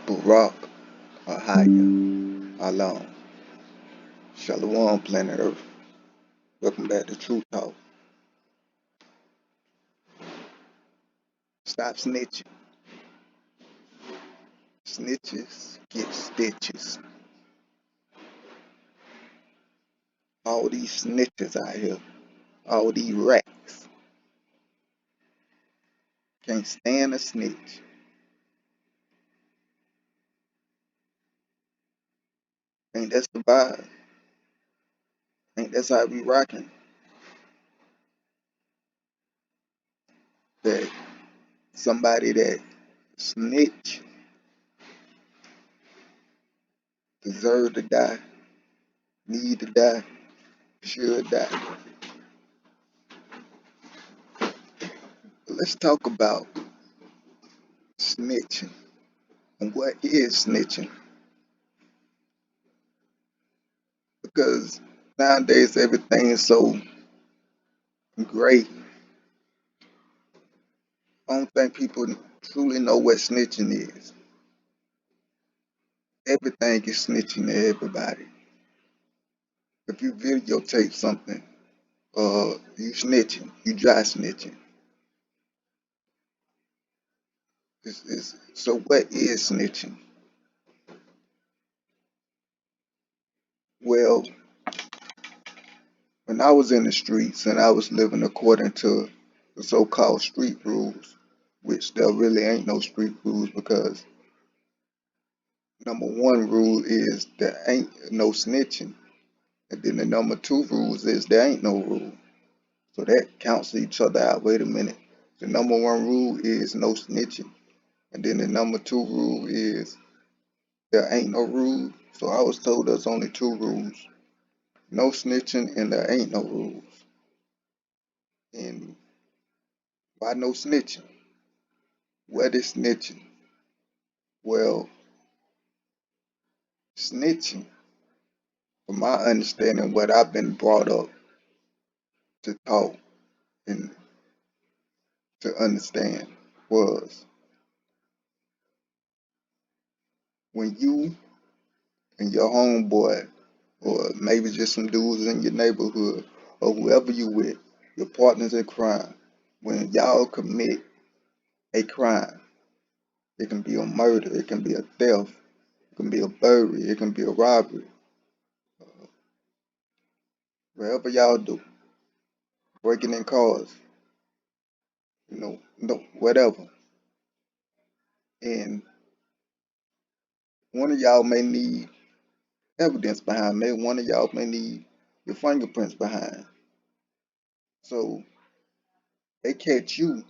Barak, Ahaya, Alam, Shalom, planet Earth. Welcome back to TRU-TALK. Stop snitching. Snitches get stitches. All these snitches out here, all these rats, can't stand a snitch. Ain't that's the vibe? Ain't that's how we rocking? That somebody that snitch deserve to die, need to die, should die. Let's talk about snitching and what is snitching. Because nowadays everything is so great. I don't think people truly know what snitching is. Everything is snitching to everybody. If you videotape something, you snitching, you dry snitching. So what is snitching? Well, when I was in the streets and I was living according to the so-called street rules, which there really ain't no street rules because number one rule is there ain't no snitching. And then the number two rules is there ain't no rule. So that cancels each other out. Wait a minute. The number one rule is no snitching. And then the number two rule is there ain't no rule. So I was told there's only two rules. No snitching and there ain't no rules. And why no snitching? What is snitching? Well, snitching, from my understanding, what I've been brought up to talk and to understand was when you and your homeboy, or maybe just some dudes in your neighborhood, or whoever you with, your partners in crime, when y'all commit a crime, it can be a murder, it can be a theft, it can be a burglary, it can be a robbery, wherever y'all do, breaking in cars, no, whatever. And one of y'all may need evidence behind, maybe one of y'all may need your fingerprints behind. So they catch you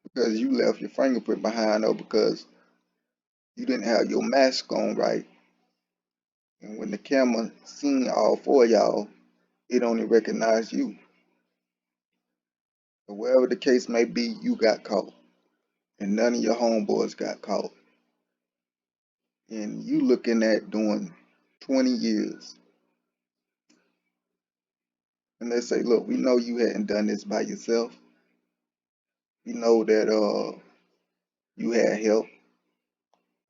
because you left your fingerprint behind or because you didn't have your mask on right. And when the camera seen all four of y'all, it only recognized you. But wherever the case may be, you got caught. And none of your homeboys got caught. And you looking at doing 20 years. And they say, look, we know you hadn't done this by yourself. We know that you had help.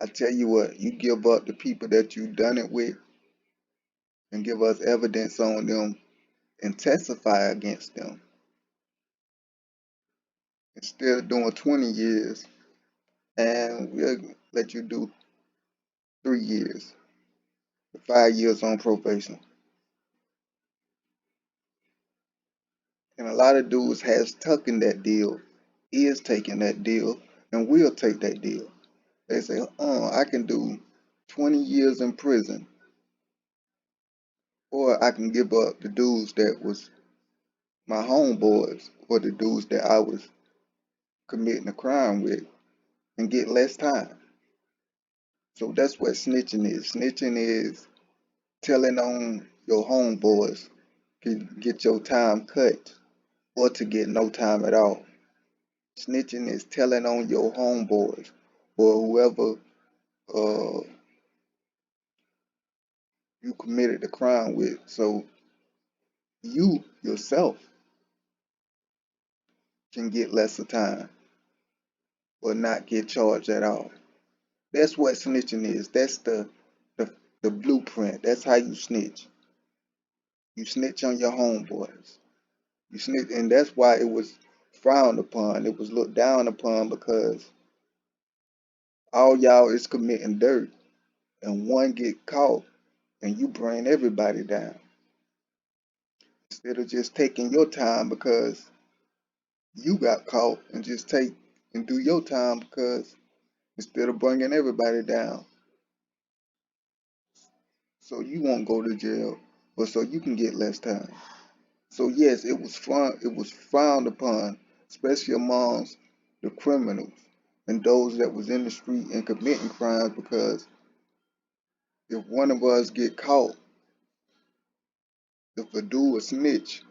I tell you what, you give up the people that you done it with and give us evidence on them and testify against them. Instead of doing 20 years, and we'll let you do 3 years, 5 years on probation. And a lot of dudes has taken that deal, is taking that deal, and will take that deal. They say, I can do 20 years in prison, or I can give up the dudes that was my homeboys, or the dudes that I was committing a crime with, and get less time. So that's what snitching is. Snitching is telling on your homeboys to get your time cut or to get no time at all. Snitching is telling on your homeboys or whoever uh, you committed the crime with. So you yourself can get lesser time or not get charged at all. That's what snitching is. That's the the blueprint. That's how you snitch. You snitch on your homeboys. You snitch, and that's why it was frowned upon. It was looked down upon because all y'all is committing dirt, and one get caught, and you bring everybody down instead of just taking your time because you got caught, and just take and do your time because instead of bringing everybody down, so you won't go to jail, but so you can get less time. So yes, it was frowned upon, especially amongst the criminals and those that was in the street and committing crimes because if one of us get caught, if a dude a snitch,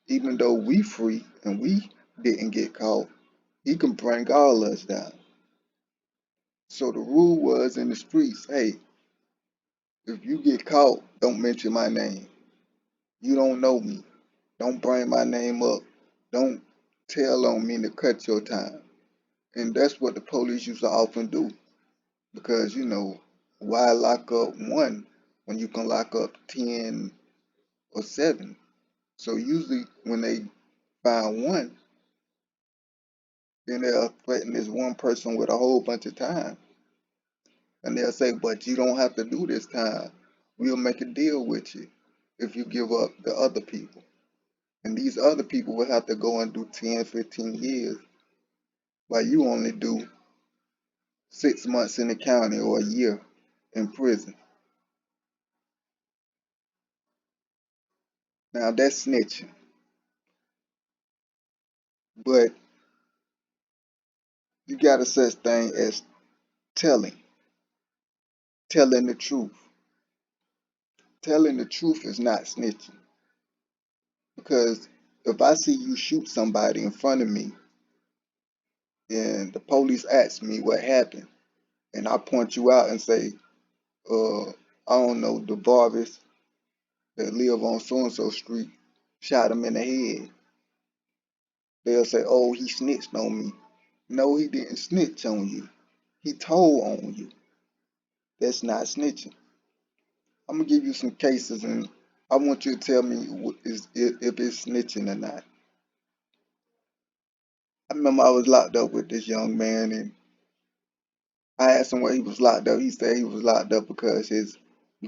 even though we free and we didn't get caught, he can bring all us down. So the rule was in the streets, hey, if you get caught, don't mention my name. You don't know me. Don't bring my name up. Don't tell on me to cut your time. And that's what the police used to often do. Because, why lock up one when you can lock up 10 or 7? So usually when they find one, then they'll threaten this one person with a whole bunch of time. And they'll say, but you don't have to do this time. We'll make a deal with you if you give up the other people. And these other people will have to go and do 10, 15 years while you only do 6 months in the county or a year in prison. Now that's snitching. But you got a such thing as telling, telling the truth. Telling the truth is not snitching. Because if I see you shoot somebody in front of me and the police ask me what happened, and I point you out and say, I don't know, the Varvis that live on so and so street shot him in the head. They'll say, oh, he snitched on me. No, he didn't snitch on you. He told on you. That's not snitching. I'm gonna give you some cases, and I want you to tell me if it's snitching or not. I remember I was locked up with this young man, and I asked him why he was locked up. He said he was locked up because his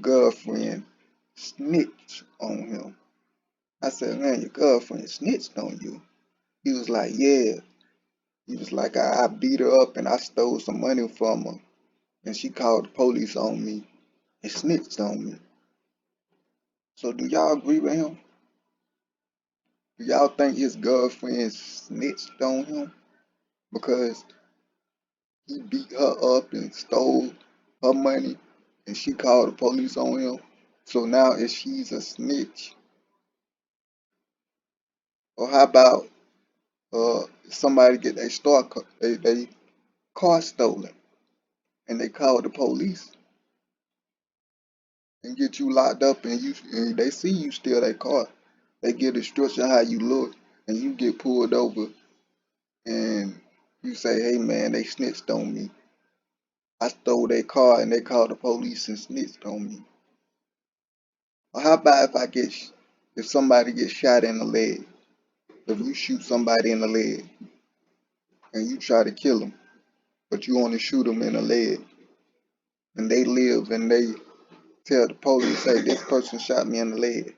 girlfriend snitched on him. I said, man, your girlfriend snitched on you. He was like, yeah. He was like, I beat her up and I stole some money from her, and she called the police on me and snitched on me. So do y'all agree with him? Do y'all think his girlfriend snitched on him because he beat her up and stole her money and she called the police on him? So now if she's a snitch, or how about somebody get they car stolen and they call the police and get you locked up and they see you steal their car. They get a description how you look and you get pulled over and you say, hey man, they snitched on me. I stole their car and they called the police and snitched on me. Or how about if somebody gets shot in the leg? If you shoot somebody in the leg and you try to kill them, but you only shoot them in the leg and they live and they tell the police, hey, this person shot me in the leg.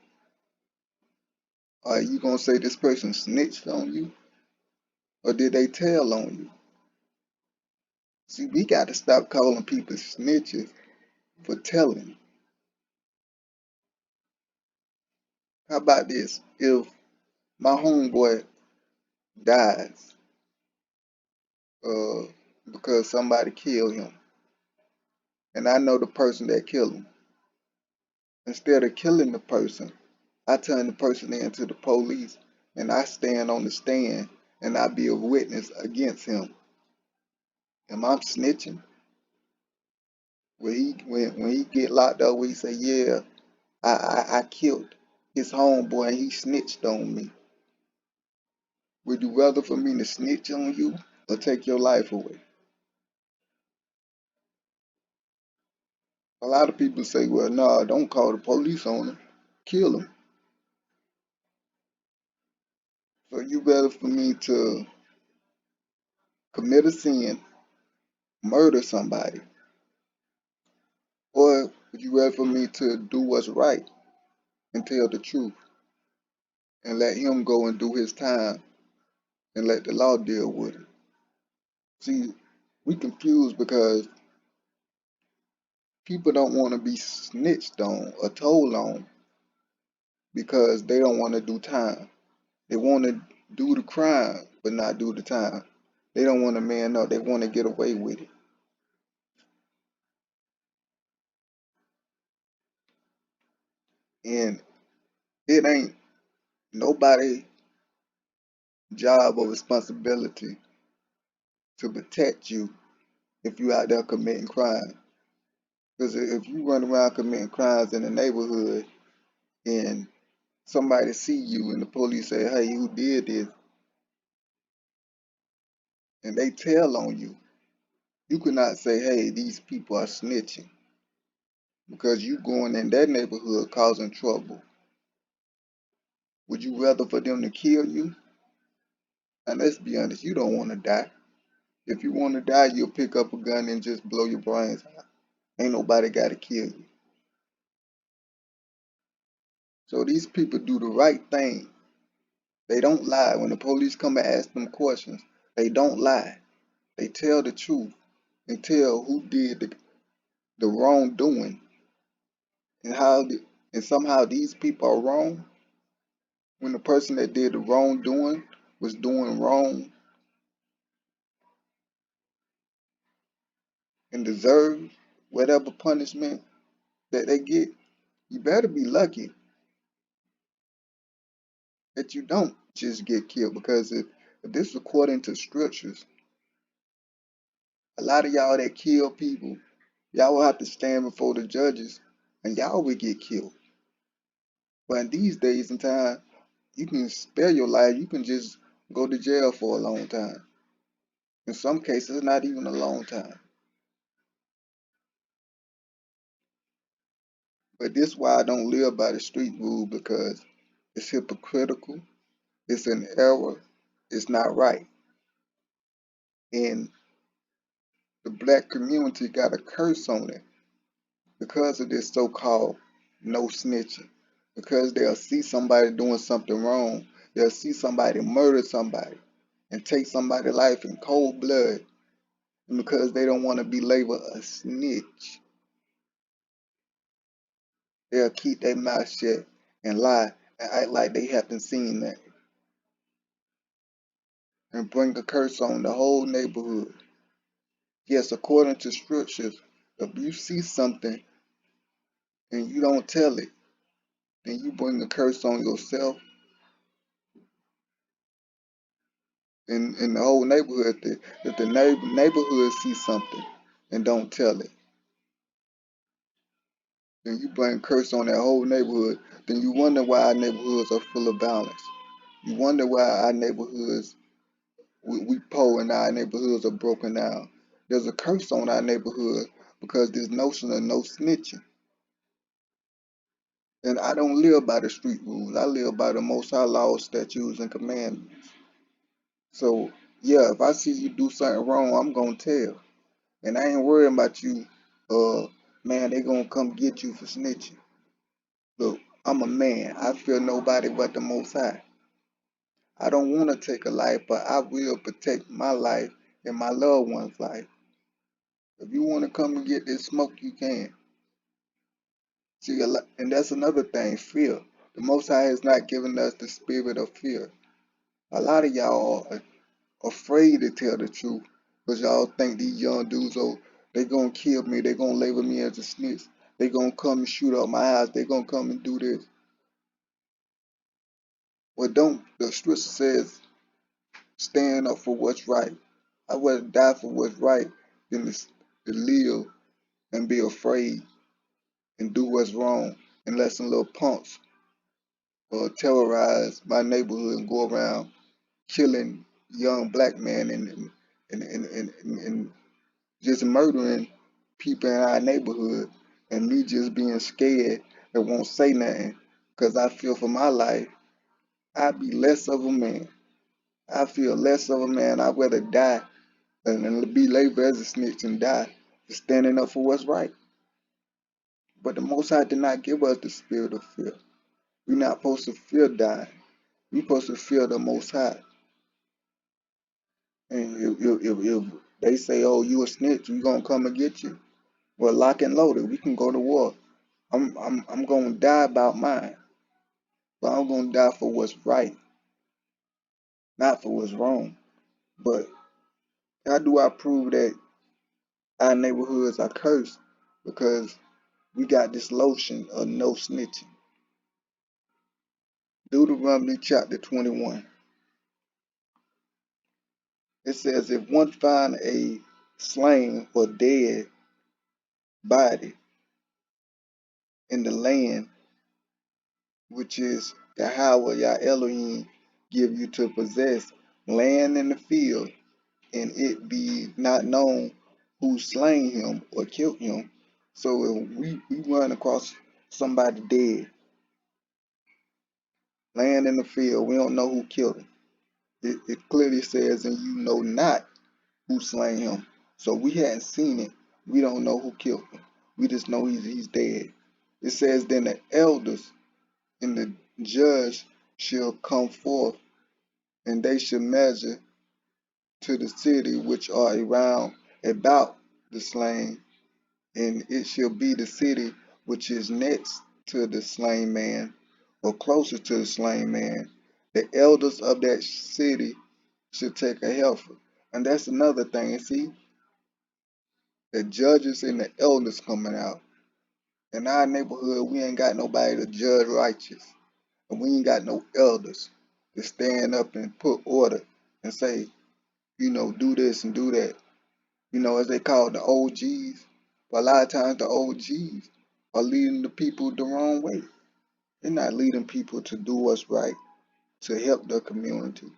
Are you gonna say this person snitched on you? Or did they tell on you? See, we got to stop calling people snitches for telling. How about this? If my homeboy dies uh, because somebody killed him, and I know the person that killed him, instead of killing the person, I turn the person in to the police, and I stand on the stand, and I be a witness against him. Am I snitching? When he get locked up, we say, yeah, I killed his homeboy, and he snitched on me. Would you rather for me to snitch on you or take your life away? A lot of people say, well, nah, don't call the police on them, kill them. So you better for me to commit a sin, murder somebody, or would you rather for me to do what's right and tell the truth and let him go and do his time and let the law deal with it? See, we confused because people don't want to be snitched on or told on because they don't want to do time. They want to do the crime but not do the time. They don't want to man up. They want to get away with it. And it ain't nobody job or responsibility to protect you if you out there committing crime. Because if you run around committing crimes in the neighborhood and somebody see you and the police say, hey, who did this? And they tell on you, you cannot say, hey, these people are snitching because you going in that neighborhood causing trouble. Would you rather for them to kill you? And let's be honest, you don't want to die. If you want to die, you'll pick up a gun and just blow your brains out. Ain't nobody got to kill you. So these people do the right thing. They don't lie. When the police come and ask them questions, they don't lie. They tell the truth and tell who did the wrongdoing and and somehow these people are wrong when the person that did the wrongdoing was doing wrong and deserves whatever punishment that they get. You better be lucky that you don't just get killed because if this is according to scriptures, a lot of y'all that kill people, y'all will have to stand before the judges and y'all will get killed. But in these days and time, you can spare your life. You can just go to jail for a long time. In some cases, not even a long time. But this is why I don't live by the street rule because it's hypocritical, it's an error, it's not right. And the black community got a curse on it because of this so-called no snitching. Because they'll see somebody doing something wrong, they'll see somebody murder somebody and take somebody's life in cold blood, and because they don't want to be labeled a snitch, they'll keep their mouth shut and lie and act like they haven't seen that and bring a curse on the whole neighborhood. Yes, according to scriptures, if you see something and you don't tell it, then you bring a curse on yourself and the whole neighborhood. If the neighborhood sees something and don't tell it, then you bring a curse on that whole neighborhood. Then you wonder why our neighborhoods are full of violence. You wonder why our neighborhoods, we poor and our neighborhoods are broken down. There's a curse on our neighborhood because this notion of no snitching. And I don't live by the street rules. I live by the Most High laws, statutes, and commandments. So, yeah, if I see you do something wrong, I'm going to tell. And I ain't worrying about you, man, they going to come get you for snitching. Look, I'm a man. I fear nobody but the Most High. I don't want to take a life, but I will protect my life and my loved one's life. If you want to come and get this smoke, you can. See, and that's another thing, fear. The Most High has not given us the spirit of fear. A lot of y'all are afraid to tell the truth because y'all think these young dudes, oh, they gonna kill me, they gonna label me as a snitch, they gonna come and shoot up my house, they gonna come and do this. Well, don't, the scripture says, stand up for what's right. I'd rather die for what's right than to live and be afraid and do what's wrong and let some little punks terrorize my neighborhood and go around killing young black men and just murdering people in our neighborhood And me just being scared and won't say nothing because I feel for my life, I'd be less of a man. I feel less of a man. I'd rather die than be labeled as a snitch and die for standing up for what's right. But the Most High did not give us the spirit of fear. We're not supposed to fear dying. We're supposed to fear the Most High. And if they say, oh, you a snitch, we gonna come and get you. Well, lock and loaded. We can go to war. I'm gonna die about mine, but I'm gonna die for what's right, not for what's wrong. But how do I prove that our neighborhoods are cursed? Because we got this lotion of no snitching. Deuteronomy chapter 21. It says, if one find a slain or dead body in the land which is Yahweh Yah Elohim give you to possess, land in the field, and it be not known who slain him or killed him. So if we run across somebody dead, land in the field, we don't know who killed him. It clearly says, and you know not who slain him. So we hadn't seen it. We don't know who killed him. We just know he's dead. It says, then the elders and the judge shall come forth, and they shall measure to the city which are around about the slain, and it shall be the city which is next to the slain man, or closer to the slain man. The elders of that city should take a heifer. And that's another thing. See, the judges and the elders coming out. In our neighborhood, we ain't got nobody to judge righteous. And we ain't got no elders to stand up and put order and say, do this and do that. As they call the OGs. But a lot of times the OGs are leading the people the wrong way. They're not leading people to do what's right, to help the community.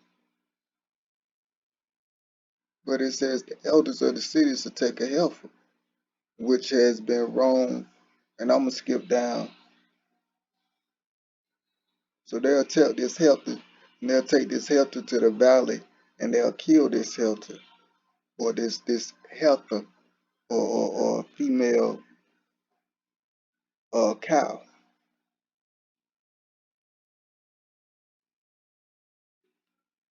But it says the elders of the city should take a heifer, which has been wrong. And I'm going to skip down. So they'll take this heifer, and they'll take this heifer to the valley, and they'll kill this heifer, or this heifer, or female cow.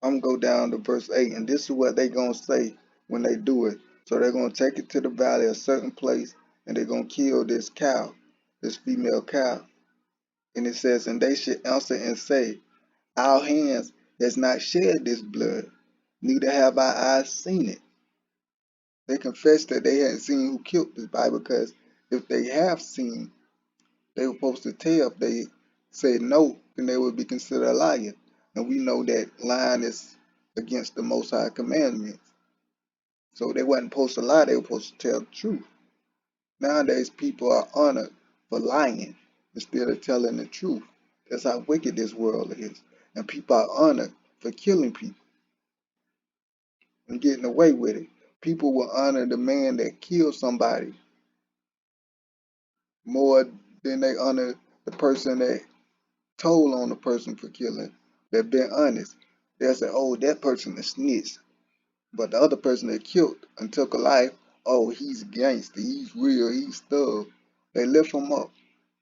I'm going to go down to verse 8, and this is what they're going to say when they do it. So they're going to take it to the valley, a certain place, and they're going to kill this cow, this female cow. And it says, and they should answer and say, our hands has not shed this blood, neither have our eyes seen it. They confess that they hadn't seen who killed this body, because if they have seen, they were supposed to tell. If they said no, then they would be considered a liar. And we know that lying is against the Most High commandments. So they wasn't supposed to lie, they were supposed to tell the truth. Nowadays, people are honored for lying instead of telling the truth. That's how wicked this world is. And people are honored for killing people and getting away with it. People will honor the man that killed somebody more than they honor the person that told on the person for killing, that been honest. They'll say, oh, that person is snitch. But the other person that killed and took a life, oh, he's gangster, he's real, he's thug. They lift him up.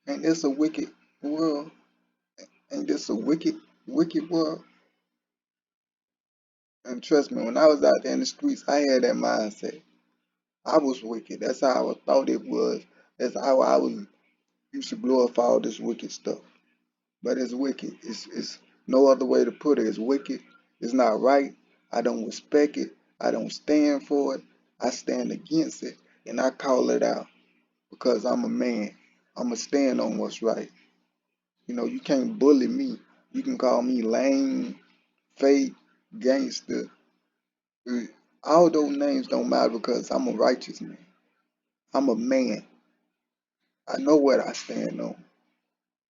Ain't this a wicked world? Ain't this a wicked, wicked world? And trust me, when I was out there in the streets, I had that mindset. I was wicked. That's how I thought it was. That's how I was used to glorify all this wicked stuff. But it's wicked. It's no other way to put it. It's wicked. It's not right. I don't respect it. I don't stand for it. I stand against it, and I call it out because I'm a man. I'm going to stand on what's right. You can't bully me. You can call me lame, fake, gangster. All those names don't matter because I'm a righteous man. I'm a man. I know what I stand on.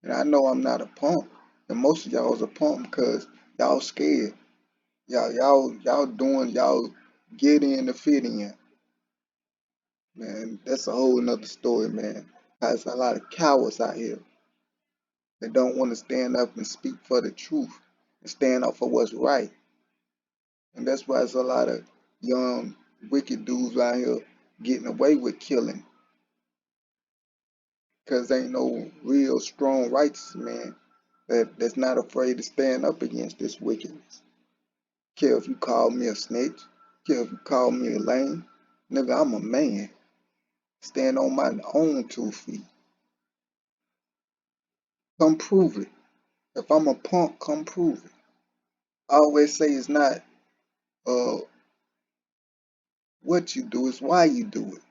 And I know I'm not a punk. And most of y'all is a punk because y'all scared. Y'all doing y'all get in to fit in. Man, that's a whole nother story, man. There's a lot of cowards out here that don't want to stand up and speak for the truth and stand up for what's right. And that's why there's a lot of young, wicked dudes out here getting away with killing. Because ain't no real, strong, righteous man that's not afraid to stand up against this wickedness. Care if you call me a snitch, care if you call me a lame. Nigga, I'm a man. Stand on my own 2 feet. Come prove it. If I'm a punk, come prove it. I always say it's not uh what you do, it's why you do it.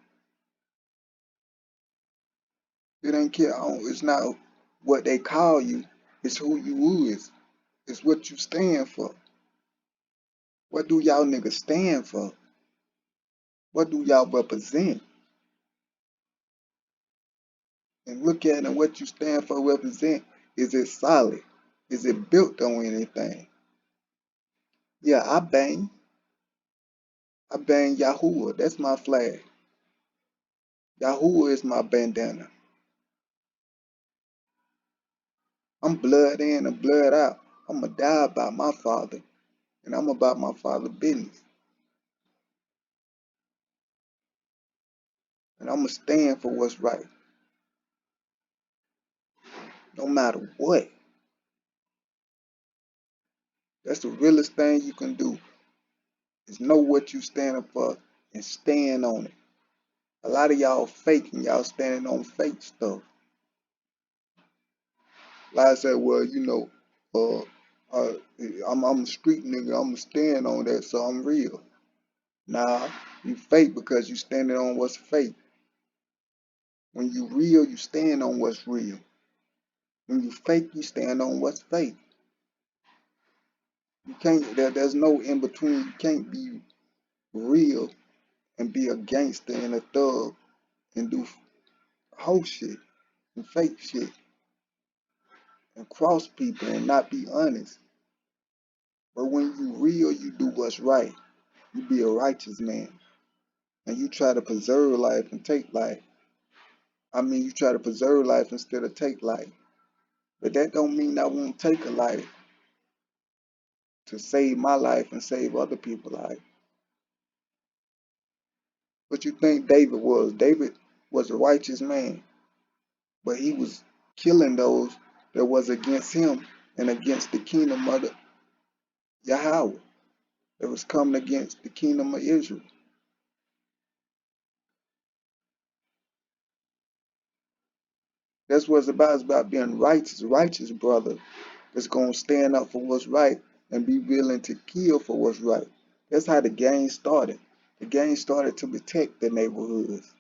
It ain't care. It's not what they call you. It's who you is. It's what you stand for. What do y'all niggas stand for? What do y'all represent? And look at it, and what you stand for represent. Is it solid? Is it built on anything? Yeah, I bang. I bang Yahuwah. That's my flag. Yahuwah is my bandana. I'm blood in and blood out. I'ma die about my father. And I'm about my father's business. And I'ma stand for what's right. No matter what. That's the realest thing you can do. Is know what you standing for and stand on it. A lot of y'all faking, y'all standing on fake stuff. Like I said, well, uh, uh, I'm a street nigga. I'ma stand on that, so I'm real. Nah, you fake because you standing on what's fake. When you real, you stand on what's real. When you fake, you stand on what's fake. You can't. There's no in between. You can't be real and be a gangster and a thug and do whole shit and fake shit and cross people and not be honest. But when you real, you do what's right. You be a righteous man. And you try to preserve life and take life. I mean, you try to preserve life instead of take life. But that don't mean I won't take a life to save my life and save other people's life. What you think David was? David was a righteous man, but he was killing those that was against him and against the kingdom of the Yahweh that was coming against the kingdom of Israel. That's what it's about. It's about being righteous, righteous brother that's gonna stand up for what's right and be willing to kill for what's right. That's how the game started. The game started to protect the neighborhoods.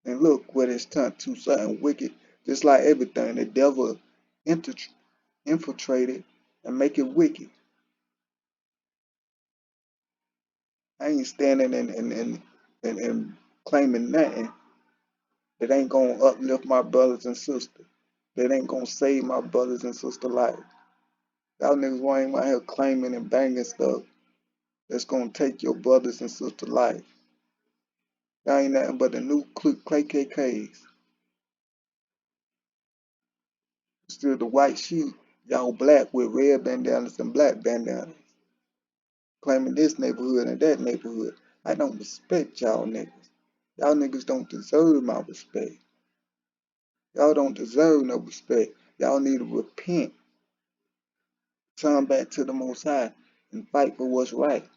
And look what it's turned to, something wicked. Just like everything, the devil infiltrated and make it wicked. I ain't standing and claiming nothing that ain't gonna uplift my brothers and sisters. That ain't gonna save my brothers and sisters' life. Y'all niggas ain't out here claiming and banging stuff that's gonna take your brothers and sisters' life. Y'all ain't nothing but the new KKKs. Still the white sheep. Y'all black with red bandanas and black bandanas. Claiming this neighborhood and that neighborhood. I don't respect y'all niggas. Y'all niggas don't deserve my respect. Y'all don't deserve no respect. Y'all need to repent. Turn back to the Most High and fight for what's right.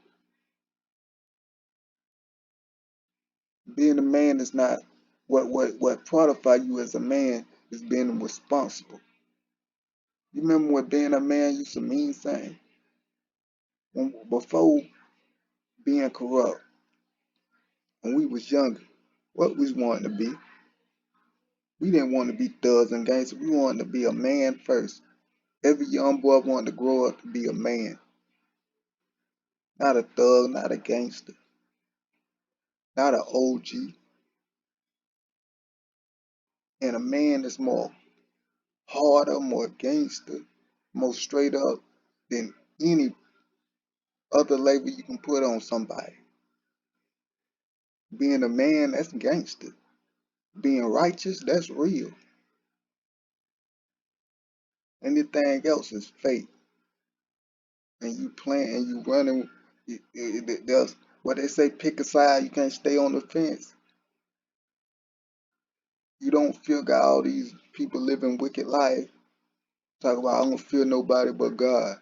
Being a man is not what fortify you as a man is being responsible. You remember what being a man used to mean saying? Before being corrupt, when we was younger, what we wanted to be. We didn't want to be thugs and gangsters. We wanted to be a man first. Every young boy wanted to grow up to be a man. Not a thug, not a gangster, not an OG. And a man is more harder, more gangster, more straight up than any other label you can put on somebody. Being a man, that's gangster. Being righteous, that's real. Anything else is fake. And you playing and you running. There's what they say, pick a side. You can't stay on the fence. You don't fear God. All these people living wicked life. Talk about I don't fear nobody but God.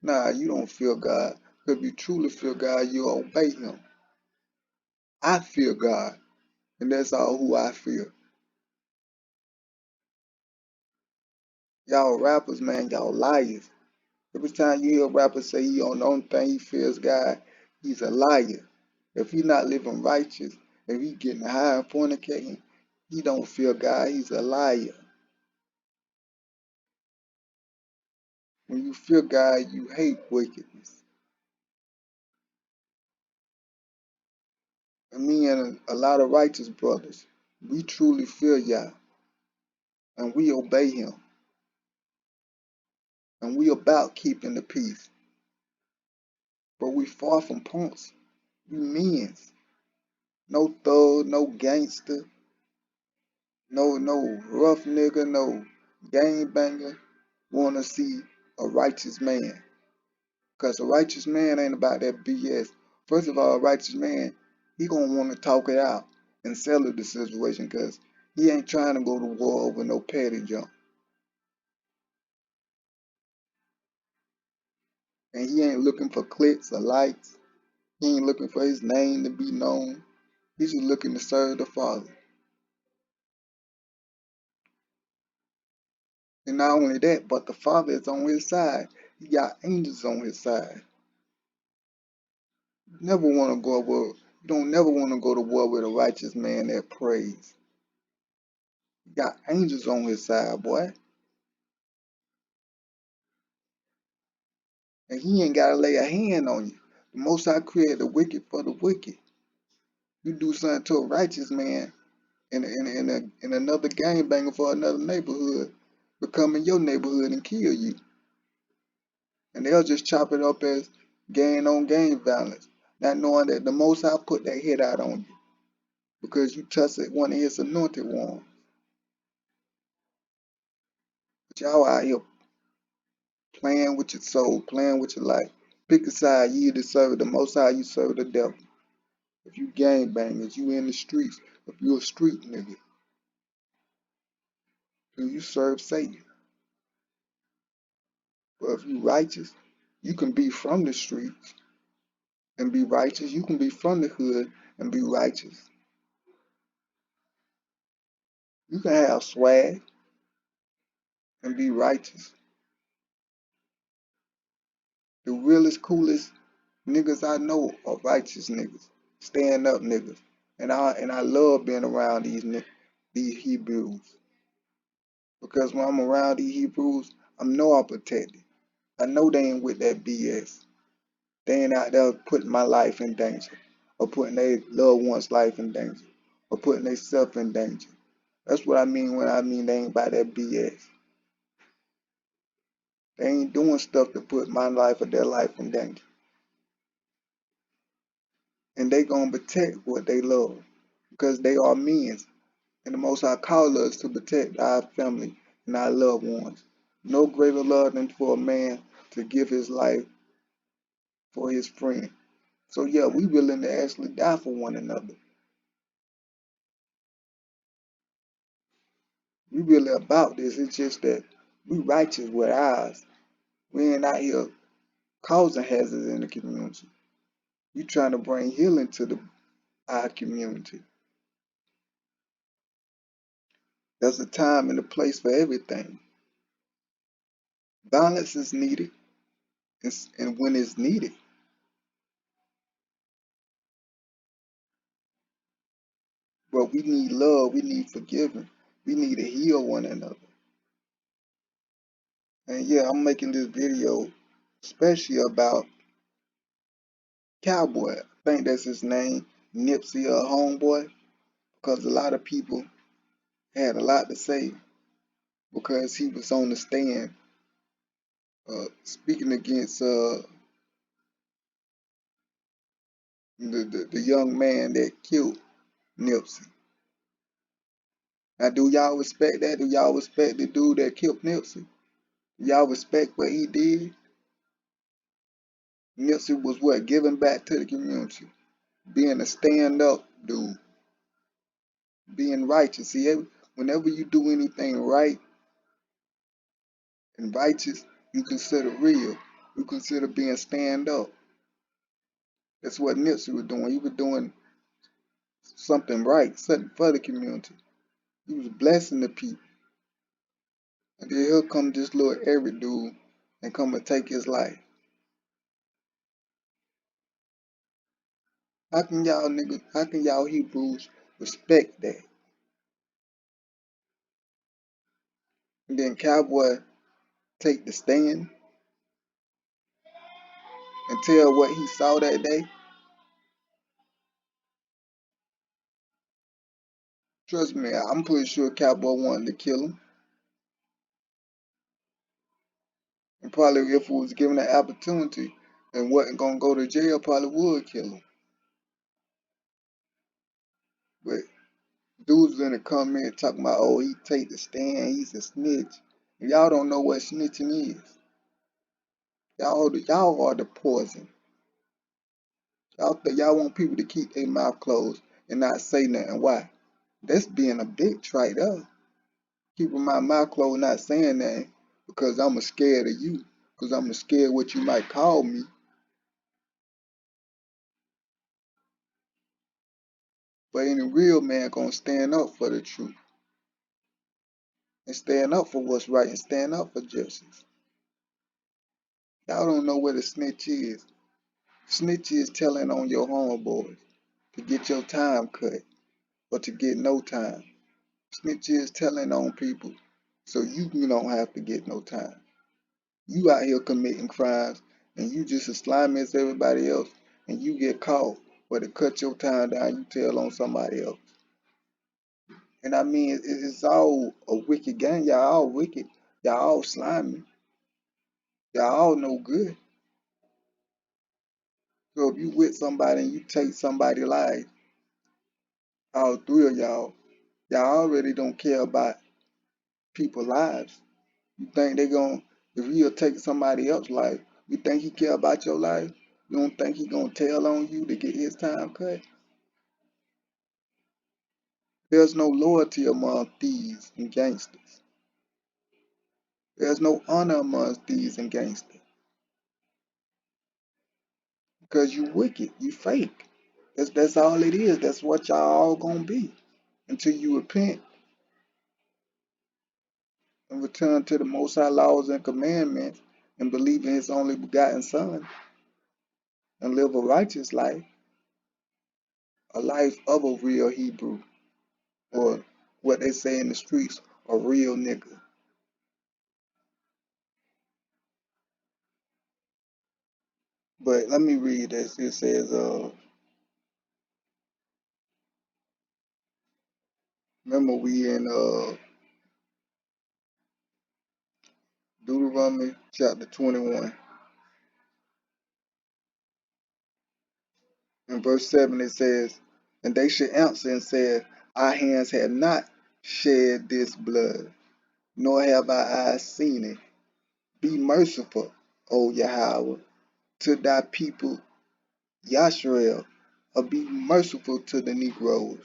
Nah, you don't fear God. If you truly fear God, you obey Him. I fear God, and that's all who I fear. Y'all rappers, man, y'all liars. Every time you hear a rapper say he on the only thing he fears God, he's a liar. If he not living righteous, if he getting high and fornicating, he don't fear God, he's a liar. When you fear God, you hate wickedness. And me and a lot of righteous brothers, we truly fear Yah, and we obey Him, and we about keeping the peace. But we far from punks. We men's. No thug, no gangster, no rough nigga, no gang banger wanna see a righteous man. Cause a righteous man ain't about that BS. First of all, a righteous man, he gonna wanna talk it out and settle the situation cause he ain't trying to go to war over no petty junk. And he ain't looking for clicks or likes. He ain't looking for his name to be known. He's just looking to serve the Father. And not only that, but the Father is on his side. He got angels on his side. Never want to go over. You don't never want to go to war with a righteous man that prays. He got angels on his side, boy. And he ain't got to lay a hand on you. The Most High created the wicked for the wicked. You do something to a righteous man in another gangbanger for another neighborhood, will come in your neighborhood and kill you. And they'll just chop it up as gang on gang violence, not knowing that the Most High put that hit out on you because you touched one of his anointed ones. But y'all out here playing with your soul, playing with your life. Pick a side, you either serve the Most High, you serve the devil. If you gangbangers, you in the streets. If you a street nigga, then you serve Satan. But if you righteous, you can be from the streets and be righteous. You can be from the hood and be righteous. You can have swag and be righteous. The realest, coolest niggas I know are righteous niggas, stand up niggas, and I love being around these Hebrews because when I'm around these Hebrews, I know I'm protected. I know they ain't with that BS. They ain't out there putting my life in danger, or putting their loved one's life in danger, or putting themselves in danger. That's what I mean when I mean they ain't by that BS. They ain't doing stuff to put my life or their life in danger. And they gonna protect what they love because they are men. And the Most High call us to protect our family and our loved ones. No greater love than for a man to give his life for his friend. So yeah, we willing to actually die for one another. We really about this. It's just that we righteous with ours. We ain't out here causing hazards in the community. We trying to bring healing to our community. There's a time and a place for everything. Balance is needed, and when it's needed. But we need love, we need forgiving, we need to heal one another. And yeah, I'm making this video especially about Cowboy. I think that's his name, Nipsey Homeboy, because a lot of people had a lot to say because he was on the stand speaking against the young man that killed Nipsey. Now, do y'all respect that? Do y'all respect the dude that killed Nipsey? Do y'all respect what he did? Nipsey was what? Giving back to the community. Being a stand-up dude. Being righteous. See, whenever you do anything right and righteous, you consider real. You consider being stand-up. That's what Nipsey was doing. He was doing something right, something for the community. He was blessing the people. And then here come this little every dude and come and take his life. How can y'all Hebrews respect that? And then Cowboy take the stand and tell what he saw that day? Trust me, I'm pretty sure Cowboy wanted to kill him. And probably if he was given an opportunity and wasn't gonna go to jail, probably would kill him. But dudes in the comment talking about, oh, he take the stand, he's a snitch. Y'all don't know what snitching is. Y'all are the poison. Y'all want people to keep their mouth closed and not say nothing. Why? That's being a bitch right there. Keeping my mouth closed, not saying nothing, because I'm scared of you. Because I'm scared what you might call me. But any real man gonna stand up for the truth. And stand up for what's right and stand up for justice. Y'all don't know what a snitch is. Snitch is telling on your homeboys to get your time cut or to get no time. Snitch is telling on people so you don't have to get no time. You out here committing crimes and you just as slimy as everybody else and you get caught, but to cut your time down, you tell on somebody else. And I mean, it's all a wicked gang. Y'all all wicked. Y'all all slimy. Y'all all no good. So if you with somebody and you take somebody's life, all three of y'all already don't care about people's lives. You think if he'll take somebody else's life, you think he care about your life? You don't think he gonna tell on you to get his time cut? There's no loyalty among thieves and gangsters. There's no honor among thieves and gangsters. Because you wicked, you fake. That's all it is. That's what y'all all gonna be. Until you repent and return to the Most High laws and commandments and believe in His only begotten Son and live a righteous life, a life of a real Hebrew, or what they say in the streets, a real nigga. But let me read this. It says, remember we in Deuteronomy chapter 21. In verse 7 it says, and they should answer and say, our hands have not shed this blood, nor have our eyes seen it. Be merciful, O Yahweh, to thy people Yashrael, or be merciful to the Negroes,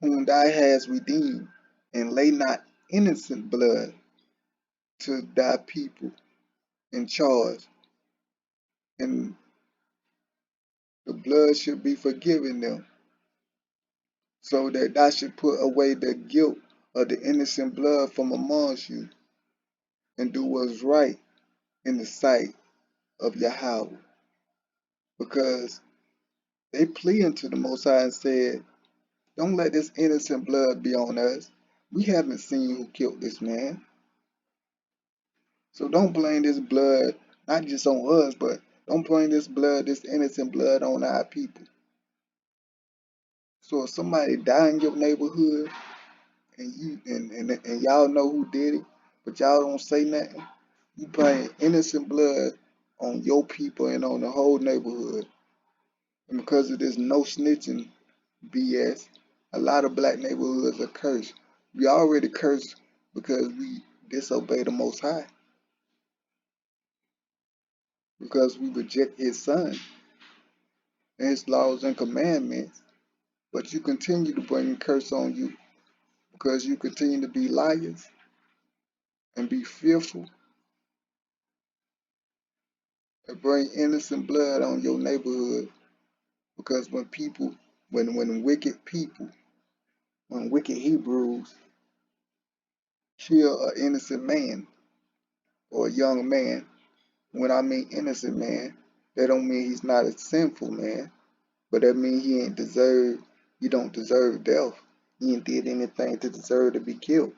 whom thou hast redeemed, and lay not innocent blood to thy people in charge, and the blood should be forgiven them, so that thou should put away the guilt of the innocent blood from amongst you, and do what's right in the sight of Yahweh. Because they pleaded to the Most High and said, don't let this innocent blood be on us. We haven't seen who killed this man. So don't blame this blood, not just on us, but don't blame this blood, this innocent blood on our people. So if somebody die in your neighborhood and and y'all know who did it, but y'all don't say nothing, you blame innocent blood on your people and on the whole neighborhood. And because of this no snitching BS. A lot of black neighborhoods are cursed. We already cursed because we disobey the Most High, because we reject His Son and His laws and commandments. But you continue to bring a curse on you because you continue to be liars and be fearful and bring innocent blood on your neighborhood. Because when wicked people, when wicked Hebrews kill an innocent man or a young man, when I mean innocent man, that don't mean he's not a sinful man, but that mean he don't deserve death. He ain't did anything to deserve to be killed.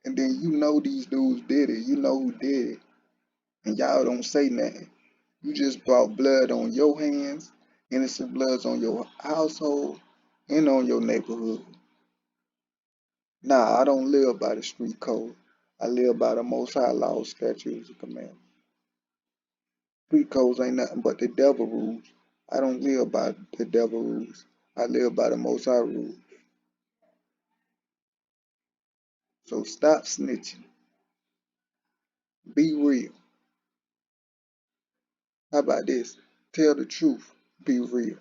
And then you know these dudes did it. You know who did it. And y'all don't say nothing. You just brought blood on your hands, innocent bloods on your household, and on your neighborhood. Nah, I don't live by the street code. I live by the Most High laws, statutes, and commandments. Street codes ain't nothing but the devil rules. I don't live by the devil rules. I live by the Most High rules. So stop snitching. Be real. How about this? Tell the truth. Be real.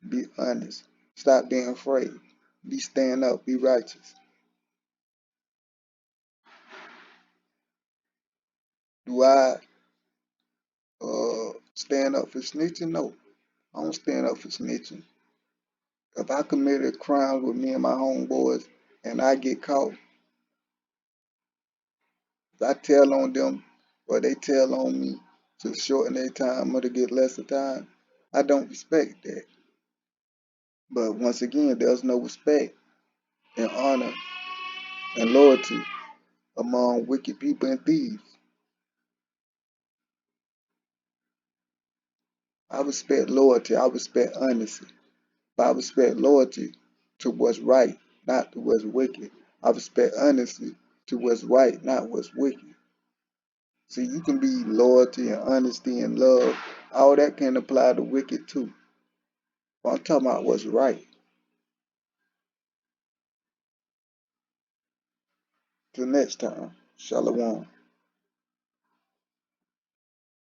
Be honest. Stop being afraid. Be stand up. Be righteous. Do I stand up for snitching? No, I don't stand up for snitching. If I committed a crime with me and my homeboys and I get caught, if I tell on them or they tell on me to shorten their time or to get lesser time, I don't respect that. But once again, there's no respect and honor and loyalty among wicked people and thieves. I respect loyalty. I respect honesty. But I respect loyalty to what's right, not to what's wicked. I respect honesty to what's right, not what's wicked. See, you can be loyalty and honesty and love. All that can apply to wicked too. But I'm talking about what's right. Till next time, Shalom.